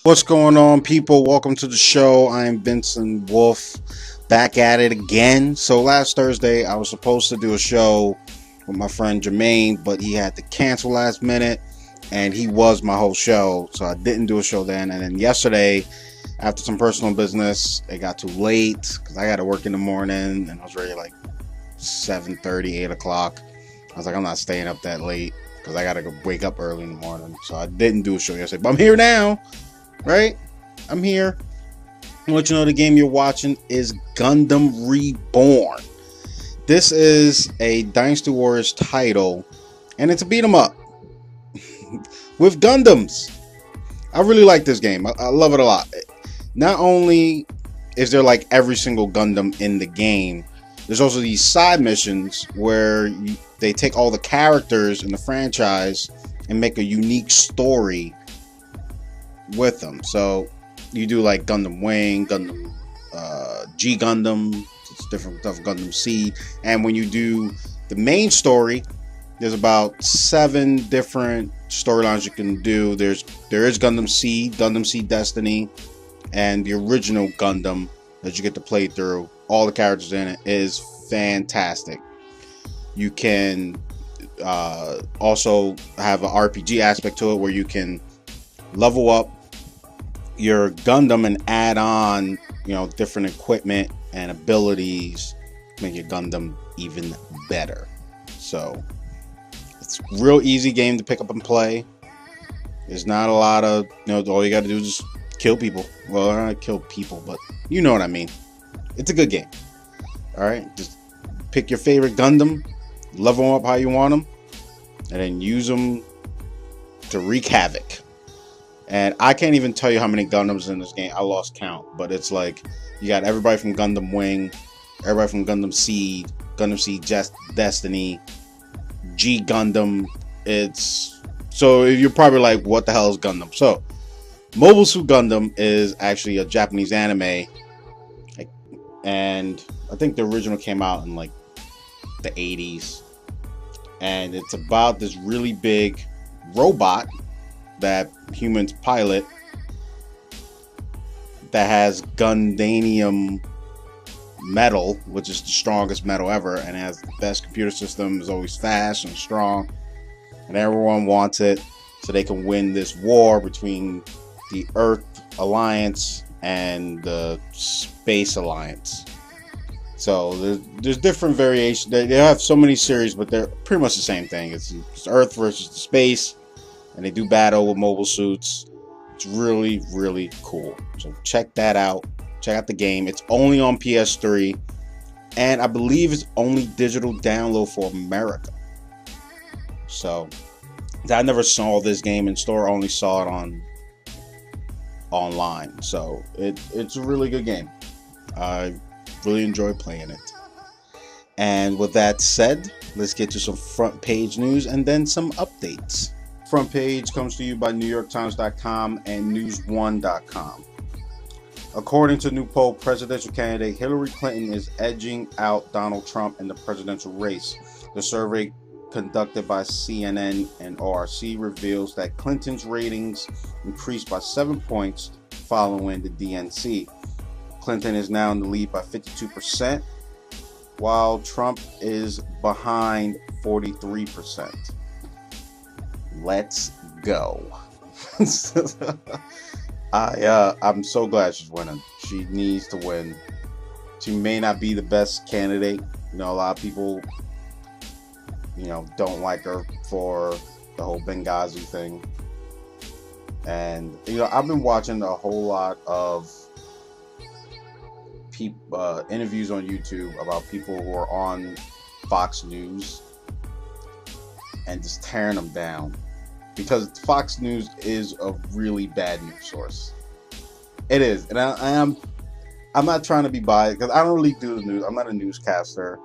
What's going on, people? Welcome to the show. I'm Vincent Wolf, back at it again. So last Thursday, I was supposed to do a show with my friend Jermaine, but he had to cancel last minute, and he was my whole show, so I didn't do a show then. And then yesterday, after some personal business, it got too late because I got to work in the morning, and I was ready like 7:30, 8 o'clock. I was like, I'm not staying up that late because I got to go wake up early in the morning, so I didn't do a show yesterday. But I'm here now. Right? I'm here. I want you to know the game you're watching is Gundam Reborn. This is a Dynasty Warriors title, and it's a beat 'em up with Gundams. I really like this game. I love it a lot. Not only is there like every single Gundam in the game, there's also these side missions where they take all the characters in the franchise and make a unique story with them. So you do like Gundam Wing, Gundam G Gundam, it's different stuff, Gundam Seed, and when you do the main story, there's about 7 different storylines you can do. There is Gundam Seed Destiny, and the original Gundam that you get to play through. All the characters in it is fantastic. You can also have an RPG aspect to it where you can level up your Gundam and add on, different equipment and abilities to make your Gundam even better. So it's a real easy game to pick up and play. There's not a lot of, all you got to do is just kill people. Well, not kill people, but you know what I mean. It's a good game. All right, just pick your favorite Gundam, level them up how you want them, and then use them to wreak havoc. And I can't even tell you how many Gundams in this game. I lost count, but it's like you got everybody from Gundam Wing, everybody from Gundam Seed Destiny, G Gundam. So you're probably like, what the hell is Gundam? So Mobile Suit Gundam is actually a Japanese anime, and I think the original came out in like the 80s, and it's about this really big robot that humans pilot that has Gundanium metal, which is the strongest metal ever, and has the best computer system, is always fast and strong, and everyone wants it so they can win this war between the Earth Alliance and the Space Alliance. So there's different variations. They have so many series, but they're pretty much the same thing. It's Earth versus the space, and they do battle with mobile suits. It's really, really cool. So check that out. Check out the game. It's only on PS3, and I believe it's only digital download for America. So I never saw this game in store. I only saw it online. So it's a really good game. I really enjoy playing it. And with that said, let's get to some front page news and then some updates. Front page comes to you by NewYorkTimes.com and News1.com. According to new poll, presidential candidate Hillary Clinton is edging out Donald Trump in the presidential race. The survey conducted by CNN and ORC reveals that Clinton's ratings increased by 7 points following the DNC. Clinton is now in the lead by 52%, while Trump is behind 43%. Let's go. I'm so glad she's winning. She needs to win. She may not be the best candidate. A lot of people, don't like her for the whole Benghazi thing. And, I've been watching a whole lot of interviews on YouTube about people who are on Fox News and just tearing them down, because Fox News is a really bad news source. It is, and I'm not trying to be biased because I don't really do the news. I'm not a newscaster.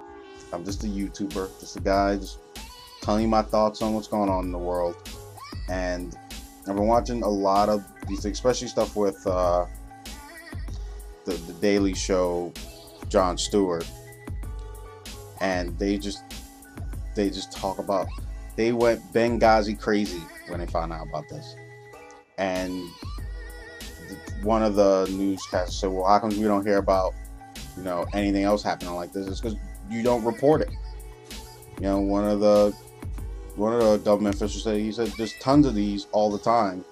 I'm just a YouTuber, just a guy just telling you my thoughts on what's going on in the world. And I've been watching a lot of these things, especially stuff with the Daily Show, Jon Stewart, and they just talk about, they went Benghazi crazy when they found out about this, and one of the newscasters said, well, how come we don't hear about, anything else happening like this? It's because you don't report it. One of the government officials said, he said, there's tons of these all the time.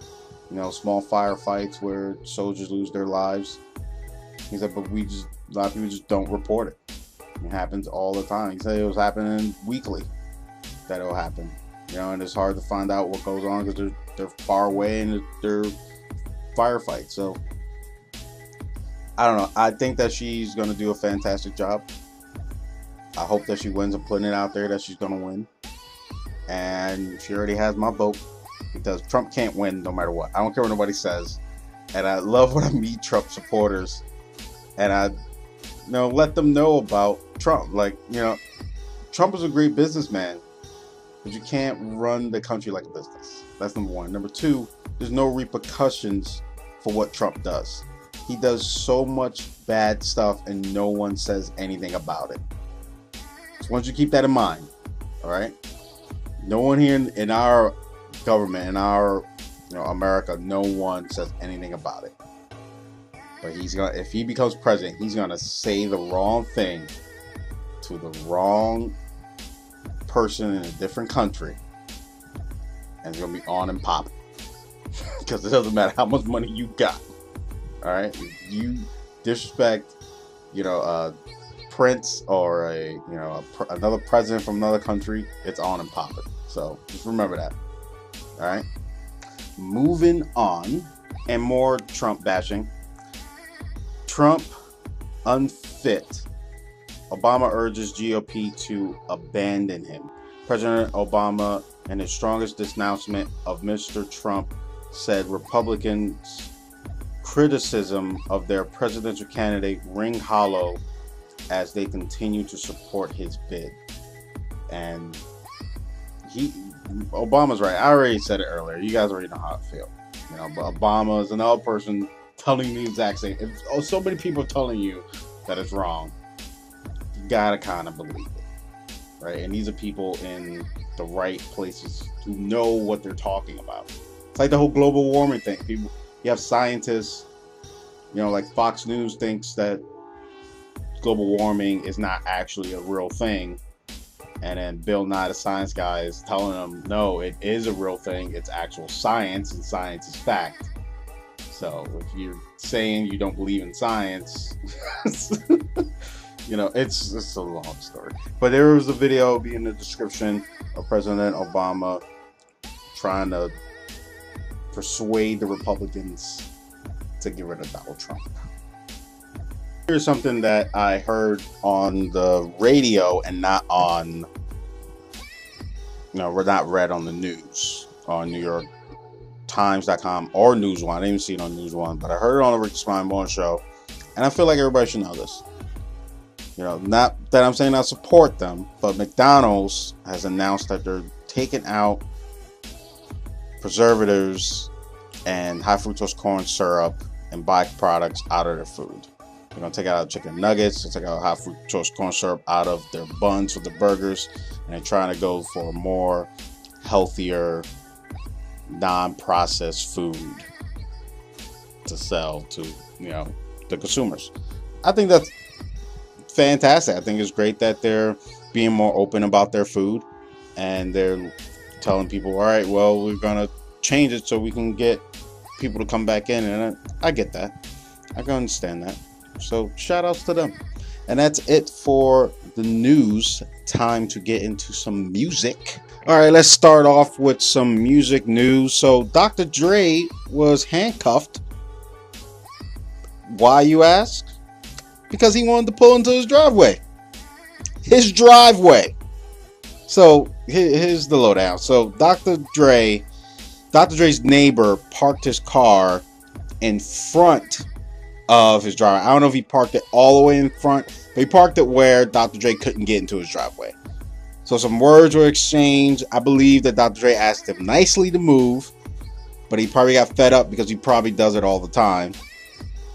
Small firefights where soldiers lose their lives. He said, but a lot of people just don't report it. It happens all the time. He said it was happening weekly that it'll happen. And it's hard to find out what goes on because they're far away and they're firefights. So I don't know. I think that she's going to do a fantastic job. I hope that she wins. I'm putting it out there that she's going to win. And she already has my vote because Trump can't win no matter what. I don't care what nobody says. And I love when I meet Trump supporters and I let them know about Trump. Like, Trump is a great businessman, but you can't run the country like a business. That's number one. Number two, there's no repercussions for what Trump does. He does so much bad stuff and no one says anything about it. So once you keep that in mind, all right? No one here in our government, in our America, no one says anything about it. But if he becomes president, he's gonna say the wrong thing to the wrong person in a different country, and it's gonna be on and popping. Because it doesn't matter how much money you got. All right, if you disrespect, a prince or another president from another country, it's on and popping. So just remember that. All right. Moving on, and more Trump bashing. Trump unfit. Obama urges GOP to abandon him. President Obama, in his strongest denouncement of Mr. Trump, said Republicans' criticism of their presidential candidate ring hollow as they continue to support his bid. And Obama's right. I already said it earlier. You guys already know how I feel. But Obama is another person telling me the exact same. If so many people are telling you that it's wrong, you gotta kind of believe it, right? And these are people in the right places who know what they're talking about. It's like the whole global warming thing. You have scientists, like Fox News thinks that global warming is not actually a real thing. And then Bill Nye, the science guy, is telling them, no, it is a real thing. It's actual science, and science is fact. So if you're saying you don't believe in science, it's a long story. But there was a video in the description of President Obama trying to persuade the Republicans to get rid of Donald Trump. Here's something that I heard on the radio and not on, we're not read on the news, on NewYorkTimes.com or News One. I didn't even see it on News One, but I heard it on the Rick Smiley show, and I feel like everybody should know this. Not that I'm saying I support them, but McDonald's has announced that they're taking out preservatives and high fructose corn syrup and byproducts out of their food. They're going to take out chicken nuggets, they'll take out high fructose corn syrup out of their buns for the burgers, and they're trying to go for more healthier, non-processed food to sell to, the consumers. I think that's fantastic. I think it's great that they're being more open about their food, and they're telling people, all right, well, we're going to change it so we can get people to come back in, and I get that. I can understand that. So shout outs to them. And that's it for the news. Time to get into some music. All right, let's start off with some music news. So Dr. Dre was handcuffed. Why, you ask? Because he wanted to pull into his driveway. So here's the lowdown. So Dr. Dre's neighbor parked his car in front of his driveway. I don't know if he parked it all the way in front, but he parked it where Dr. Dre couldn't get into his driveway. So some words were exchanged. I believe that Dr. Dre asked him nicely to move, but he probably got fed up because he probably does it all the time.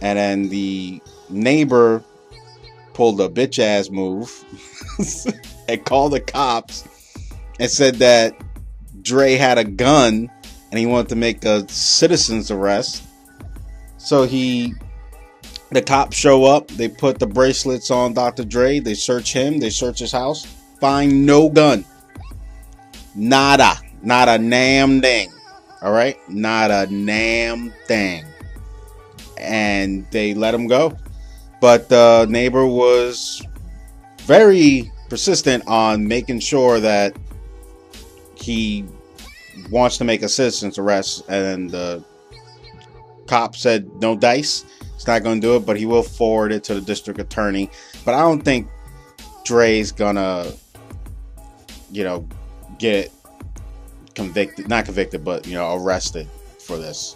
And then the neighbor pulled a bitch ass move and called the cops and said that Dre had a gun and he wanted to make a citizen's arrest. So the cops show up. They put the bracelets on Dr. Dre. They search him. They search his house. Find no gun. Nada. Not a damn thing. All right? Not a damn thing. And they let him go. But the neighbor was very persistent on making sure that he wants to make a citizen's arrest. And the cop said no dice. He's not going to do it, but he will forward it to the district attorney. But I don't think Dre's gonna, get convicted, not convicted, but, arrested for this.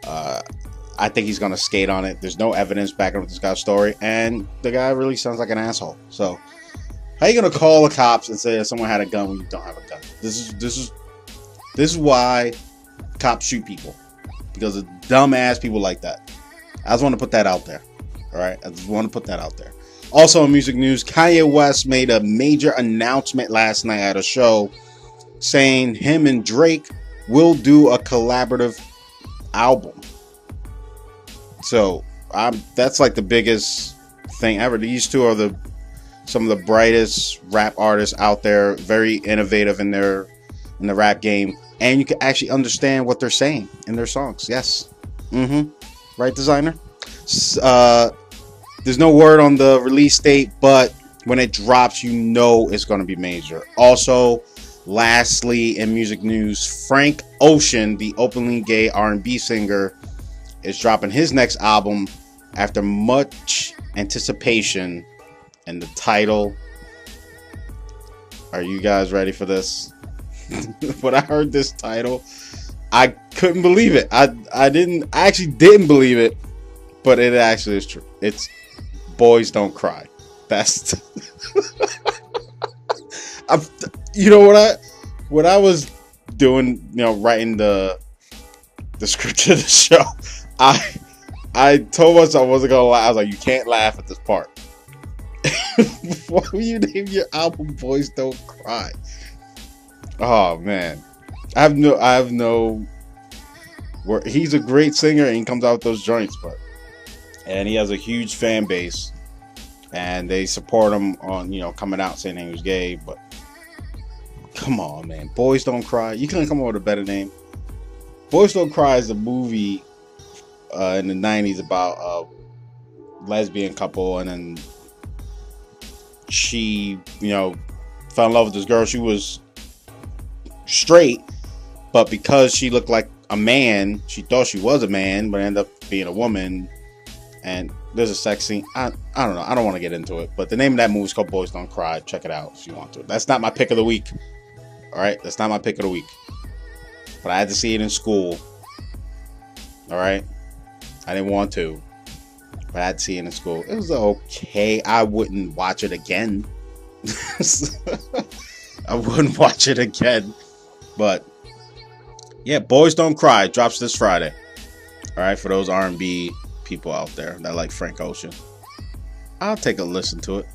I think he's gonna skate on it. There's no evidence backing up this guy's story, and the guy really sounds like an asshole. So, how are you gonna call the cops and say someone had a gun when you don't have a gun? This is why cops shoot people, because of dumbass people like that. I just want to put that out there. All right, I just want to put that out there. Also, in music news, Kanye West made a major announcement last night at a show, saying him and Drake will do a collaborative album. So that's like the biggest thing ever. These two are some of the brightest rap artists out there, very innovative in the rap game, and you can actually understand what they're saying in their songs. Yes, right, designer. There's no word on the release date, but when it drops, it's going to be major. Also, lastly, in music news, Frank Ocean, the openly gay R&B singer, is dropping his next album after much anticipation. And the title, are you guys ready for this? When I heard this title, I couldn't believe it. I actually didn't believe it, but it actually is true. It's Boys Don't Cry. That's what I was doing, writing the script of the show. I told myself I wasn't gonna laugh. I was like, you can't laugh at this part. Why would you name your album Boys Don't Cry? Oh man, I have no. He's a great singer and he comes out with those joints, and he has a huge fan base, and they support him on coming out saying he was gay. But come on, man, Boys Don't Cry. You couldn't come up with a better name. Boys Don't Cry is a movie in the 90s about a lesbian couple, and then she, fell in love with this girl. She was straight, but because she looked like a man, she thought she was a man, but ended up being a woman. And there's a sex scene. I don't know. I don't want to get into it, but the name of that movie is called Boys Don't Cry. Check it out if you want to. That's not my pick of the week. All right, that's not my pick of the week. But I had to see it in school. All right, I didn't want to, but I had to see it in school. It was okay. I wouldn't watch it again. I wouldn't watch it again. But yeah, Boys Don't Cry drops this Friday. All right, for those R&B people out there that like Frank Ocean, I'll take a listen to it.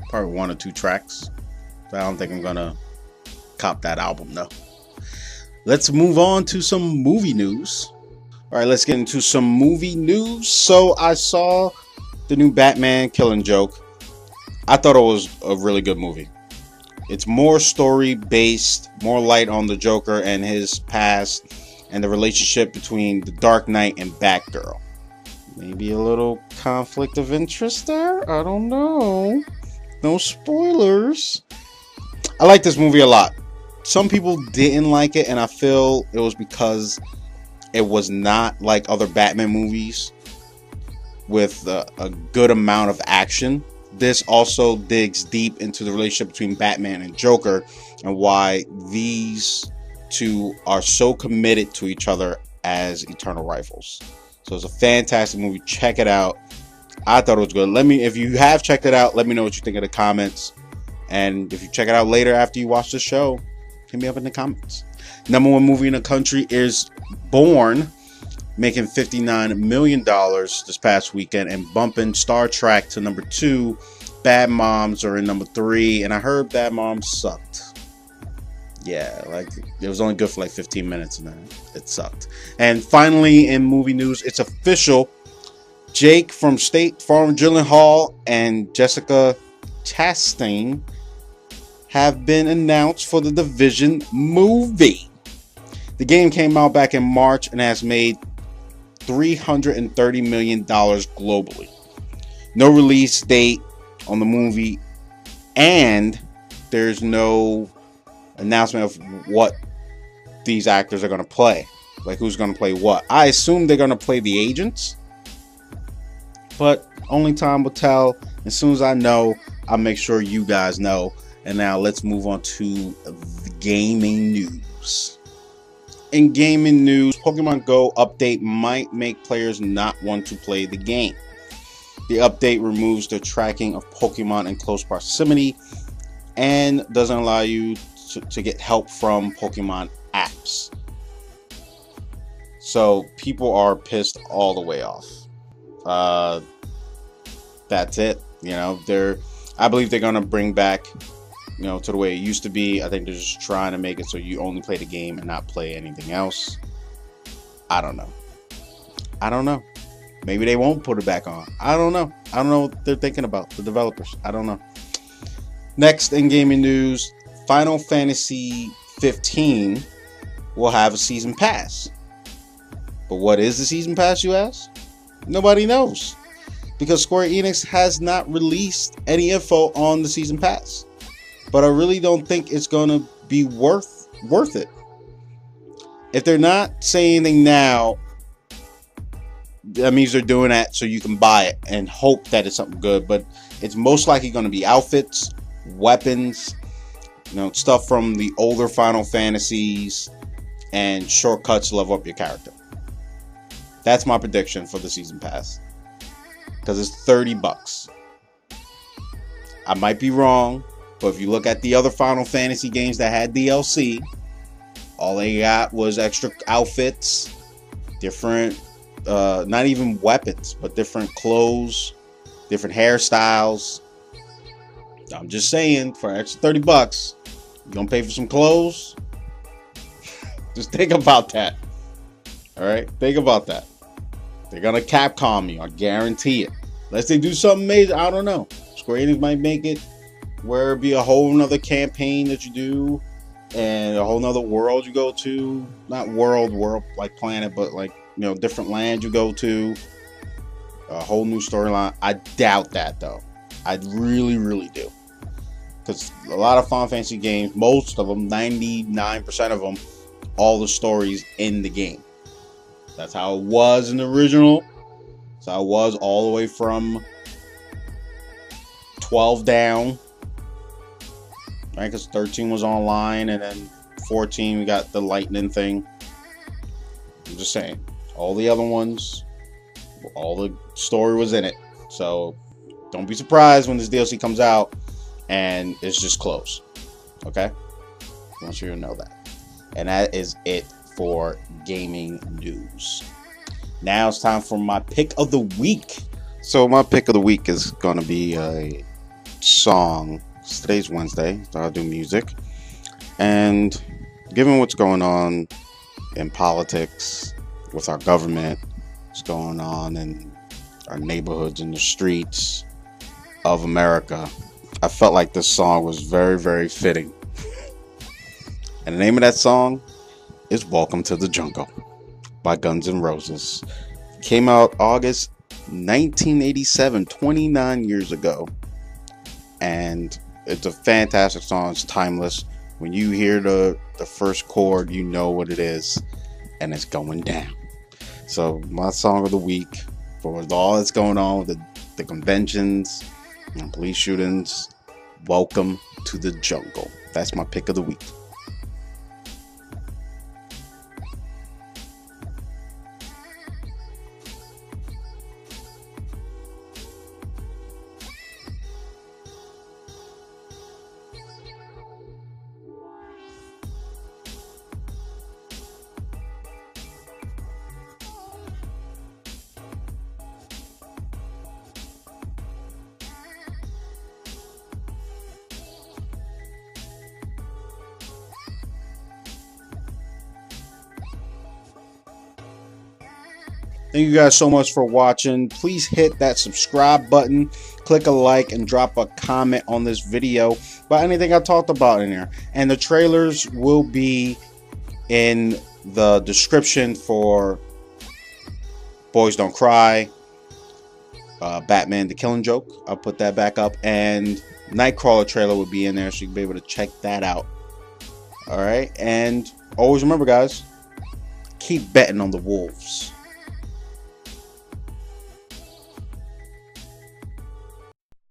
Probably 1 or 2 tracks, but I don't think I'm gonna cop that album though. Let's move on to some movie news. All right, let's get into some movie news. So I saw the new Batman Killing Joke. I thought it was a really good movie. It's more story based, more light on the Joker and his past and the relationship between the Dark Knight and Batgirl. Maybe a little conflict of interest there? I don't know. No spoilers. I like this movie a lot. Some people didn't like it, and I feel it was because it was not like other Batman movies with a good amount of action. This also digs deep into the relationship between Batman and Joker and why these two are so committed to each other as eternal rivals. So it's a fantastic movie. Check it out. I thought it was good. If you have checked it out, let me know what you think in the comments. And if you check it out later after you watch the show, hit me up in the comments. Number 1 movie in the country is Born, making $59 million this past weekend and bumping Star Trek to number 2. Bad Moms are in number 3, and I heard Bad Moms sucked. Yeah, like it was only good for like 15 minutes and then it sucked. And finally, in movie news, it's official. Jake from State Farm Gyllenhaal and Jessica Chastain have been announced for the Division movie. The game came out back in March and has made $330 million globally. No release date on the movie, and there's no announcement of what these actors are going to play. Like who's going to play what. I assume they're going to play the agents, but only time will tell. As soon as I know, I'll make sure you guys know. And now let's move on to the gaming news. In gaming news, Pokemon Go update might make players not want to play the game. The update removes the tracking of Pokemon in close proximity and doesn't allow you to get help from Pokemon apps. So people are pissed all the way off. That's it. I believe they're gonna bring back, to the way it used to be. I think they're just trying to make it so you only play the game and not play anything else. I don't know. Maybe they won't put it back on. I don't know what they're thinking about, the developers. I don't know. Next in gaming news, Final Fantasy 15 will have a season pass. But what is the season pass, you ask? Nobody knows. Because Square Enix has not released any info on the season pass. But I really don't think it's going to be worth it. If they're not saying anything now, that means they're doing that so you can buy it and hope that it's something good. But it's most likely going to be outfits, weapons, stuff from the older Final Fantasies, and shortcuts to level up your character. That's my prediction for the season pass. Because it's $30. I might be wrong, but if you look at the other Final Fantasy games that had DLC, all they got was extra outfits, different, not even weapons, but different clothes, different hairstyles. I'm just saying, for an extra $30, you gonna pay for some clothes? Just think about that. Alright? Think about that. They're gonna Capcom you, I guarantee it. Unless they do something major, I don't know. Square Enix might make it where it be a whole nother campaign that you do and a whole nother world you go to. Not world like planet, but like, different land you go to. A whole new storyline. I doubt that though. I really, really do. Because a lot of Final Fantasy games, most of them, 99% of them, all the stories in the game. That's how it was in the original. That's how it was all the way from 12 down. Right? Because 13 was online, and then 14 we got the lightning thing. I'm just saying. All the other ones, all the story was in it. So don't be surprised when this DLC comes out and it's just closed. Okay? I want you to know that. And that is it for gaming news. Now it's time for my pick of the week. So my pick of the week is going to be a song. Today's Wednesday, so I'll do music. And given what's going on in politics, with our government, what's going on in our neighborhoods and the streets of America, I felt like this song was very, very fitting. And the name of that song is Welcome to the Jungle by Guns N' Roses. Came out August 1987, 29 years ago. And it's a fantastic song. It's timeless. When you hear the first chord, you know what it is. And it's going down. So my song of the week, for all that's going on with the conventions and police shootings, Welcome to the Jungle. That's my pick of the week. Thank you guys so much for watching. Please hit that subscribe button, click a like, and drop a comment on this video about anything I talked about in here. And the trailers will be in the description for Boys Don't Cry, Batman the Killing Joke. I'll put that back up, and Nightcrawler trailer will be in there, so you can be able to check that out. Alright, and always remember, guys, keep betting on the Wolves.